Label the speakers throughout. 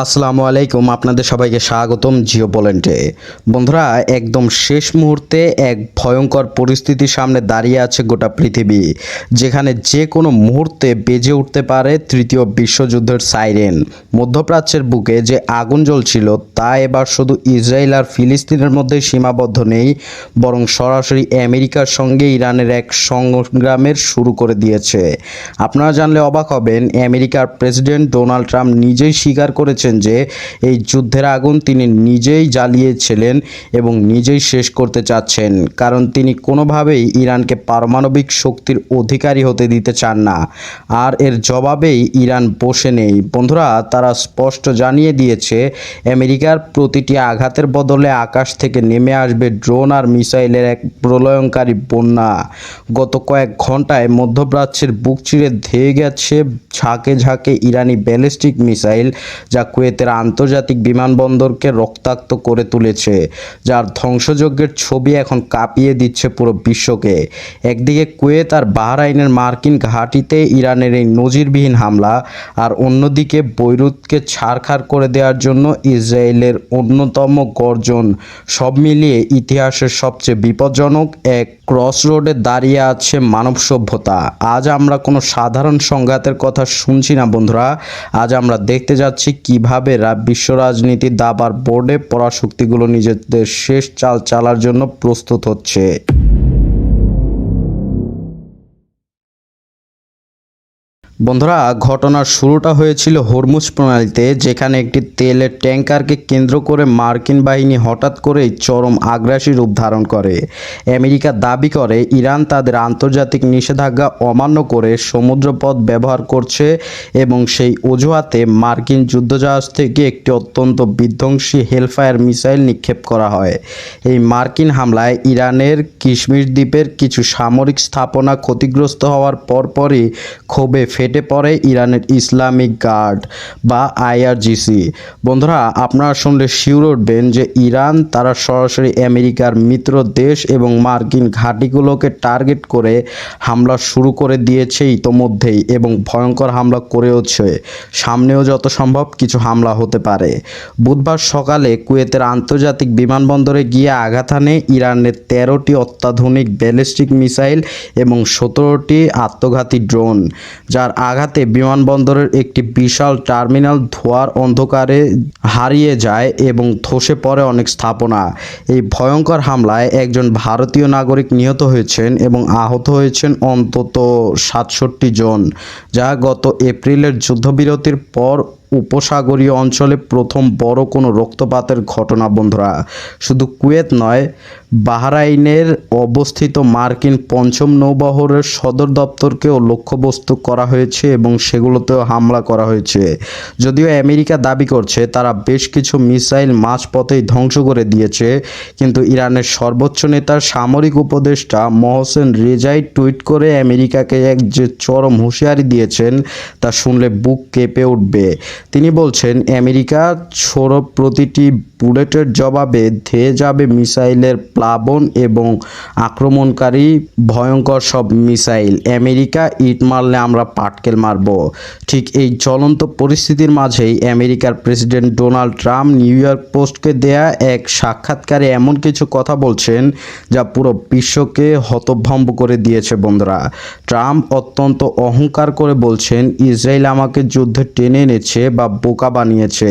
Speaker 1: আসসালামু আলাইকুম, আপনাদের সবাইকে স্বাগতম জিও পয়েন্টে। বন্ধুরা, একদম শেষ মুহূর্তে এক ভয়ঙ্কর পরিস্থিতির সামনে দাঁড়িয়ে আছে গোটা পৃথিবী, যেখানে যে কোনো মুহূর্তে বেজে উঠতে পারে তৃতীয় বিশ্বযুদ্ধের সাইরেন। মধ্যপ্রাচ্যের বুকে যে আগুন জ্বলছিল তা এবার শুধু ইসরায়েল আর ফিলিস্তিনের মধ্যে সীমাবদ্ধ নেই, বরং সরাসরি আমেরিকার সঙ্গে ইরানের এক সংগ্রামের শুরু করে দিয়েছে। আপনারা জানলে অবাক হবেন, আমেরিকার প্রেসিডেন্ট ডোনাল্ড ট্রাম্প নিজেই স্বীকার করেছেন যে এই যুদ্ধের আগুন তিনি নিজেই জ্বালিয়েছিলেন এবং নিজেই শেষ করতে চাচ্ছেন, কারণ তিনি কোনোভাবেই ইরানকে পারমাণবিক শক্তির অধিকারী হতে দিতে চান না। আর এর জবাবেই ইরান বসে নেই। বন্ধুরা, তারা স্পষ্ট জানিয়ে দিয়েছে আমেরিকার প্রতিটি আঘাতের বদলে আকাশ থেকে নেমে আসবে ড্রোন আর মিসাইলের এক প্রলয়ঙ্কারী বন্যা। গত কয়েক ঘন্টায় মধ্যপ্রাচ্যের বুক চিরে ধেয়ে গেছে ঝাঁকে ঝাঁকে ইরানি ব্যালিস্টিক মিসাইল, যা কুয়েতের আন্তর্জাতিক বিমানবন্দরকে রক্তাক্ত করে তুলেছে, যার ধ্বংসযজ্ঞের ছবি এখন কাঁপিয়ে দিচ্ছে পুরো বিশ্বকে। একদিকে কুয়েত আর বাহরাইনের মার্কিন ঘাঁটিতে ইরানের এই নজিরবিহীন হামলা, আর অন্যদিকে বৈরুতকে ছারখার করে দেওয়ার জন্য ইসরায়েলের অন্যতম গর্জন। সব মিলিয়ে ইতিহাসের সবচেয়ে বিপজ্জনক এক ক্রসরোডে দাঁড়িয়ে আছে মানব সভ্যতা। আজ আমরা কোনো সাধারণ সংঘাতের কথা শুনছি না বন্ধুরা, আজ আমরা দেখতে যাচ্ছি কিভাবে বিশ্ব রাজনীতির দাবার বোর্ডে পরাশক্তিগুলো নিজেদের শেষ চাল চালার জন্য প্রস্তুত হচ্ছে। বন্ধুরা, ঘটনার শুরুটা হয়েছিল হরমুজ প্রণালীতে, যেখানে একটি তেলের ট্যাঙ্কারকে কেন্দ্র করে মার্কিন বাহিনী হঠাৎ করেই চরম আগ্রাসী রূপ ধারণ করে। আমেরিকা দাবি করে ইরান তাদের আন্তর্জাতিক নিষেধাজ্ঞা অমান্য করে সমুদ্রপথ ব্যবহার করছে এবং সেই অজুহাতে মার্কিন যুদ্ধজাহাজ থেকে একটি অত্যন্ত বিধ্বংসী হেলফায়ার মিসাইল নিক্ষেপ করা হয়। এই মার্কিন হামলায় ইরানের কিশমিশ দ্বীপের কিছু সামরিক স্থাপনা ক্ষতিগ্রস্ত হওয়ার পরপরই ক্ষোভে ফেটে পড়ে ইরানের ইসলামিক গার্ড বা আইআরজিসি। বন্ধুরা, আপনারা শুনলে শিউর উঠবেন যে ইরান তারা সরাসরি আমেরিকার মিত্র দেশ এবং মার্কিন ঘাঁটিগুলোকে টার্গেট করে হামলা শুরু করে দিয়েছে ইতোমধ্যেই, এবং ভয়ঙ্কর হামলা করেওছে। সামনেও যত সম্ভব কিছু হামলা হতে পারে। বুধবার সকালে কুয়েতের আন্তর্জাতিক বিমানবন্দরে গিয়ে আঘাত হানে ইরানের 13টি অত্যাধুনিক ব্যালিস্টিক মিসাইল এবং 17টি আত্মঘাতী ড্রোন, যার আঘাতে বিমানবন্দরের একটি বিশাল টার্মিনাল ধোঁয়ার অন্ধকারে হারিয়ে যায় এবং ধসে পড়ে অনেক স্থাপনা। এই ভয়ঙ্কর হামলায় একজন ভারতীয় নাগরিক নিহত হয়েছেন এবং আহত হয়েছেন অন্তত 67 জন, যা গত এপ্রিলের যুদ্ধবিরতির পর উপসাগরীয় অঞ্চলে প্রথম বড় কোনো রক্তপাতের ঘটনা। বন্ধুরা, শুধু কুয়েত নয়, বাহরাইনের অবস্থিত মার্কিন পঞ্চম নৌবহরের সদর দপ্তরকেও লক্ষ্যবস্তু করা হয়েছে এবং সেগুলোতেও হামলা করা হয়েছে। যদিও আমেরিকা দাবি করছে তারা বেশ কিছু মিসাইল মাঝপথেই ধ্বংস করে দিয়েছে, কিন্তু ইরানের সর্বোচ্চ নেতার সামরিক উপদেষ্টা মোহসেন রেজাই টুইট করে আমেরিকাকে এক যে চরম হুঁশিয়ারি দিয়েছেন তা শুনলে বুক কেঁপে উঠবে। তিনি বলছেন, আমেরিকা ছোড়ো প্রতিটি বুলেটের জবাবে ধেয়ে যাবে মিসাইলের প্লাবন এবং আক্রমণকারী ভয়ঙ্কর সব মিসাইল। আমেরিকা ইট মারলে আমরা পাটকেল মারব। ঠিক এই জ্বলন্ত পরিস্থিতির মাঝেই আমেরিকার president Donald Trump New York পোস্টকে দেয়া এক সাক্ষাৎকারে এমন কিছু কথা বলছেন যা পুরো বিশ্বকে হতভম্ব করে দিয়েছে। বন্ধুরা, ট্রাম্প অত্যন্ত অহংকার করে বলছেন, ইসরায়েল আমাকে যুদ্ধে টেনে এনেছে বা বোকা বানিয়েছে।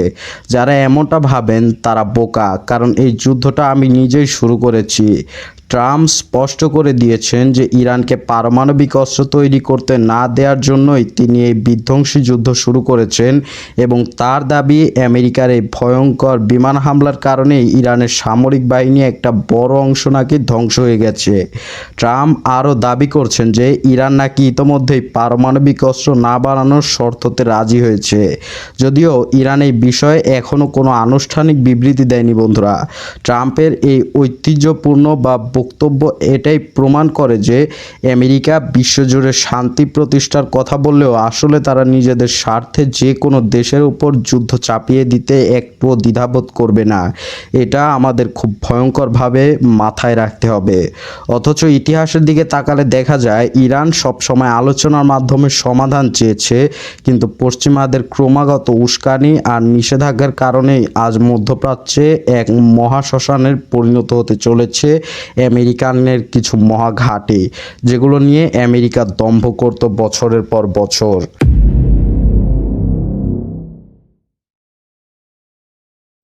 Speaker 1: যারা এমনটা ভাবেন তারা বোকা, কারণ এই যুদ্ধটা আমি নিজেই শুরু করেছি। ট্রাম্প স্পষ্ট করে দিয়েছেন যে ইরানকে পারমাণবিক অস্ত্র তৈরি করতে না দেওয়ার জন্যই তিনি এই বিধ্বংসী যুদ্ধ শুরু করেছেন, এবং তার দাবি আমেরিকার এই ভয়ঙ্কর বিমান হামলার কারণে ইরানের সামরিক বাহিনী একটা বড় অংশ নাকি ধ্বংস হয়ে গেছে। ট্রাম্প আরও দাবি করছেন যে ইরান নাকি ইতোমধ্যেই পারমাণবিক অস্ত্র না বানানোর শর্ততে রাজি হয়েছে, যদিও ইরান এই বিষয়ে এখনও কোনো আনুষ্ঠানিক বিবৃতি দেয়নি। বন্ধুরা, ট্রাম্পের এই ঐতিহ্যপূর্ণ বা বক্তব্য এটাই প্রমাণ করে যে আমেরিকা বিশ্বজুড়ে শান্তি প্রতিষ্ঠার কথা বললেও আসলে তারা নিজেদের স্বার্থে যে কোনো দেশের উপর যুদ্ধ চাপিয়ে দিতে একটুও দ্বিধাবোধ করবে না। এটা আমাদের খুব ভয়ঙ্করভাবে মাথায় রাখতে হবে। অথচ ইতিহাসের দিকে তাকালে দেখা যায় ইরান সবসময় আলোচনার মাধ্যমে সমাধান চেয়েছে, কিন্তু পশ্চিমাদের ক্রমাগত উস্কানি আর নিষেধাজ্ঞার কারণেই আজ মধ্যপ্রাচ্যে এক মহাশ্মশানের পরিণত হতে চলেছে আমেরিকানের কিছু মহাঘাটে, যেগুলো নিয়ে আমেরিকা দম্ভ করত বছরের পর বছর।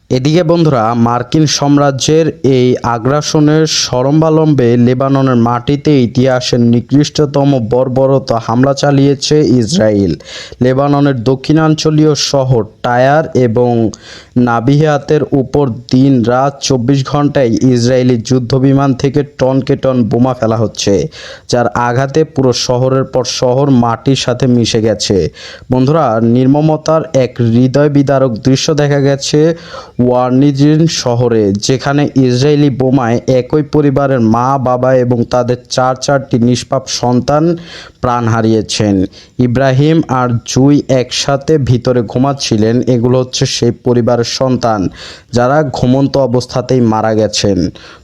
Speaker 1: এদিকে বন্ধুরা, মার্কিন সাম্রাজ্যের এই আগ্রাসনের সরম্বালম্বে লেবাননের মাটিতে ইতিহাসের নিকৃষ্টতম বর্বরতা হামলা চালিয়েছে ইসরায়েল। লেবাননের দক্ষিণাঞ্চলীয় শহর টায়ার এবং নাবিহাতের উপর দিন রাত 24 ঘন্টায় ইসরায়েলি যুদ্ধবিমান থেকে টনকে টন বোমা ফেলা হচ্ছে, যার আঘাতে পুরো শহরের পর শহর মাটির সাথে মিশে গেছে। বন্ধুরা, নির্মমতার এক হৃদয় বিদারক দৃশ্য দেখা গেছে ওয়ার্নিজিন শহরে, যেখানে ইসরায়েলি বোমায় একই পরিবারের মা, বাবা এবং তাদের চারটি নিষ্পাপ সন্তান প্রাণ হারিয়েছেন। ইব্রাহিম আর জুই একসাথে ভিতরে ঘুমাচ্ছিলেন। এগুলো হচ্ছে সেই পরিবারের সন্তান যারা ঘুমন্ত অবস্থাতেই মারা গেছেন।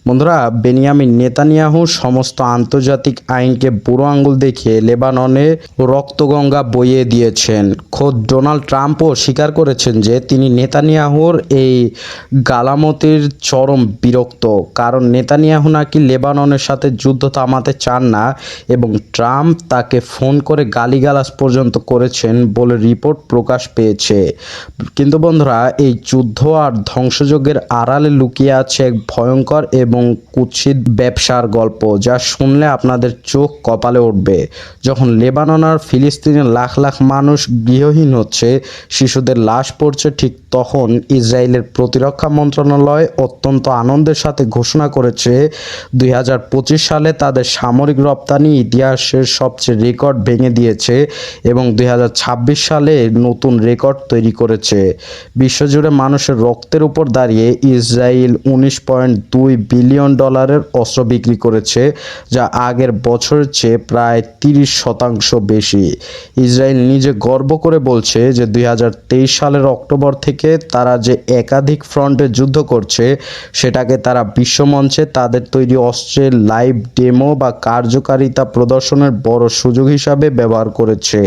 Speaker 1: বন্ধুরা, বেনিয়ামিন নেতানিয়াহু সমস্ত আন্তর্জাতিক আইনকে বুড়ো আঙুল দেখিয়ে লেবাননে রক্তগঙ্গা বইয়ে দিয়েছেন। খোদ ডোনাল্ড ট্রাম্পও স্বীকার করেছেন যে তিনি নেতানিয়াহুর এই গালামতির চরম বিরক্ত, কারণ নেতানিয়াহু নাকি লেবাননের সাথে যুদ্ধ থামাতে চান না এবং ট্রাম্প তাকে ফোন করে গালিগালাজ পর্যন্ত করেছেন বলে রিপোর্ট প্রকাশ পেয়েছে। কিন্তু বন্ধুরা, এই যুদ্ধ আর ধ্বংসযজ্ঞের আড়ালে লুকিয়ে আছে এক ভয়ঙ্কর এবং কুৎসিত ব্যবসার গল্প, যা শুনলে আপনাদের চোখ কপালে উঠবে। যখন লেবানন আর ফিলিস্তিনের লাখ লাখ মানুষ গৃহহীন হচ্ছে, শিশুদের লাশ পড়ছে, ঠিক তখন ইসরায়েলের প্রতিরক্ষা মন্ত্রণালয় অত্যন্ত আনন্দের সাথে ঘোষণা করেছে 2025 সালে তাদের সামরিক রপ্তানি ইতিহাসের সবচেয়ে রেকর্ড ভেঙে দিয়েছে এবং 2026 সালে নতুন রেকর্ড তৈরি করেছে। বিশ্বজুড়ে মানুষের রক্তের উপর দাঁড়িয়ে ইসরায়েল $19.2 বিলিয়ন অস্ত্র বিক্রি করেছে, যা আগের বছরের চেয়ে প্রায় 30% বেশি। ইসরায়েল নিজে গর্ব করে বলছে যে 2023 সালের অক্টোবর থেকে তারা যে একাধিক ফ্রন্টে যুদ্ধ করছে, সেটাকে তারা বিশ্বমঞ্চে তাদের তৈরি অস্ত্রের লাইভ ডেমো বা কার্যকারিতা প্রদর্শনের বড় সুযোগ হিসাবে ব্যবহার করেছে।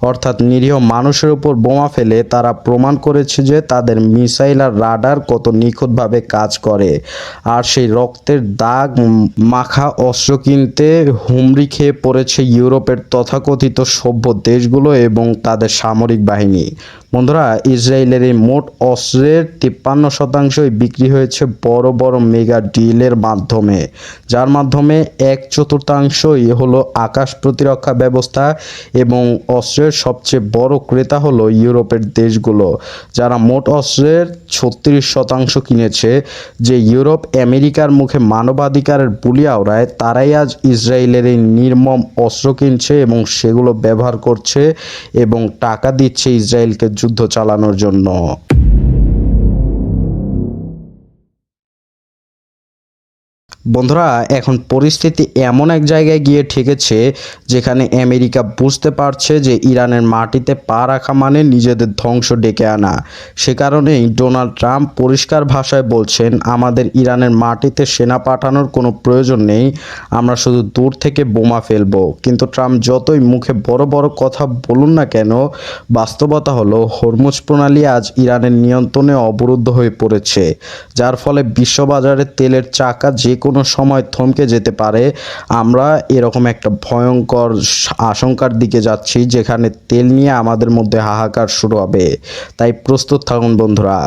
Speaker 1: অর্থাৎ নিরীহ মানুষের উপর বোমা ফেলে তারা প্রমাণ করেছে যে তাদের মিসাইল আর রাডার কত নিখুঁতভাবে কাজ করে। আর সেই রক্তের দাগ মাখা অস্ত্র কিনতে হুমড়ি খেয়ে পড়েছে ইউরোপের তথাকথিত সভ্য দেশগুলো এবং তাদের সামরিক বাহিনী। বন্ধুরা, ইসরায়েলের এই মোট অস্ত্রের 53% বিক্রি হয়েছে বড় বড় মেগা ডিলের মাধ্যমে, যার মাধ্যমে 1/4 হলো আকাশ প্রতিরক্ষা ব্যবস্থা এবং অস্ত্রের সবচেয়ে বড় ক্রেতা হলো ইউরোপের দেশগুলো, যারা মোট অস্ত্রের 36% কিনেছে। যে ইউরোপ আমেরিকার মুখে মানবাধিকারের বুলি আওড়ায়, তারাই আজ ইসরায়েলের এই নির্মম অস্ত্র কিনছে এবং সেগুলো ব্যবহার করছে এবং টাকা দিচ্ছে ইসরায়েলকে যুদ্ধ চালানোর জন্য। বন্ধুরা, এখন পরিস্থিতি এমন এক জায়গায় গিয়ে ঠেকেছে যেখানে আমেরিকা বুঝতে পারছে যে ইরানের মাটিতে পা রাখা মানে নিজেদের ধ্বংস ডেকে আনা। সে কারণেই ডোনাল্ড ট্রাম্প পরিষ্কার ভাষায় বলছেন, আমাদের ইরানের মাটিতে সেনা পাঠানোর কোনো প্রয়োজন নেই, আমরা শুধু দূর থেকে বোমা ফেলবো। কিন্তু ট্রাম্প যতই মুখে বড় বড় কথা বলুন না কেন, বাস্তবতা হলো হরমুজ প্রণালী আজ ইরানের নিয়ন্ত্রণে অবরুদ্ধ হয়ে পড়েছে, যার ফলে বিশ্ববাজারে তেলের চাকা যে কোনো সময় থমকে যেতে পারে। আমরা এরকম একটা ভয়ঙ্কর আশঙ্কার দিকে যাচ্ছি, যেখানে তেল নিয়ে আমাদের মধ্যে হাহাকার শুরু হবে। তাই প্রস্তুত থাকুন বন্ধুরা।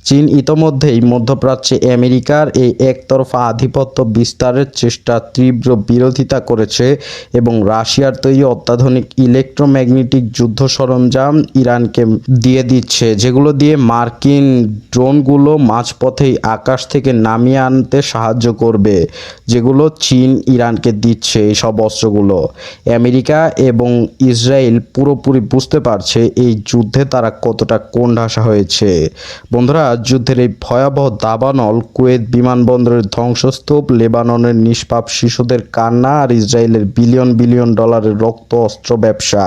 Speaker 1: চীন ইতোমধ্যেই মধ্যপ্রাচ্যে আমেরিকার এই একতরফা আধিপত্য বিস্তারের চেষ্টা তীব্র বিরোধিতা করেছে এবং রাশিয়ার তৈরি অত্যাধুনিক ইলেকট্রোম্যাগনেটিক যুদ্ধ সরঞ্জাম ইরানকে দিয়ে দিচ্ছে, যেগুলো দিয়ে মার্কিন ড্রোনগুলো মাঝপথেই আকাশ থেকে নামিয়ে আনতে সাহায্য করবে। যেগুলো চীন ইরানকে দিচ্ছে এইসব অস্ত্রগুলো। আমেরিকা এবং ইসরায়েল পুরোপুরি বুঝতে পারছে এই যুদ্ধে তারা কতটা কোণঠাসা হয়েছে। বন্ধুরা, যুদ্ধের এই ভয়াবহ দাবানল, কুয়েত বিমানবন্দরের ধ্বংসস্তূপ, লেবাননের নিষ্পাপ শিশুদের কান্না আর ইসরায়েলের বিলিয়ন বিলিয়ন ডলারের রক্ত অস্ত্র ব্যবসা,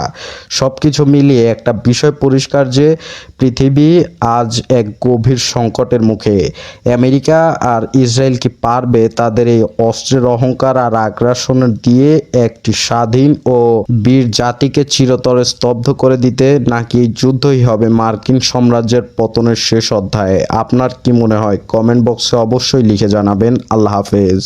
Speaker 1: সব কিছু মিলিয়ে একটা বিষয় পরিষ্কার যে পৃথিবী আজ এক গভীর সংকটের মুখে। আমেরিকা আর ইসরায়েল কি পারবে তাদের এই অস্ত্রের অহংকার আর আগ্রাসন দিয়ে একটি স্বাধীন ও বীর জাতিকে চিরতরে স্তব্ধ করে দিতে, নাকি এই যুদ্ধই হবে মার্কিন সাম্রাজ্যের পতনের শেষ অধ্যায়? আপনার কি মনে হয়? কমেন্ট বক্সে অবশ্যই লিখে জানাবেন। আল্লাহ হাফেজ।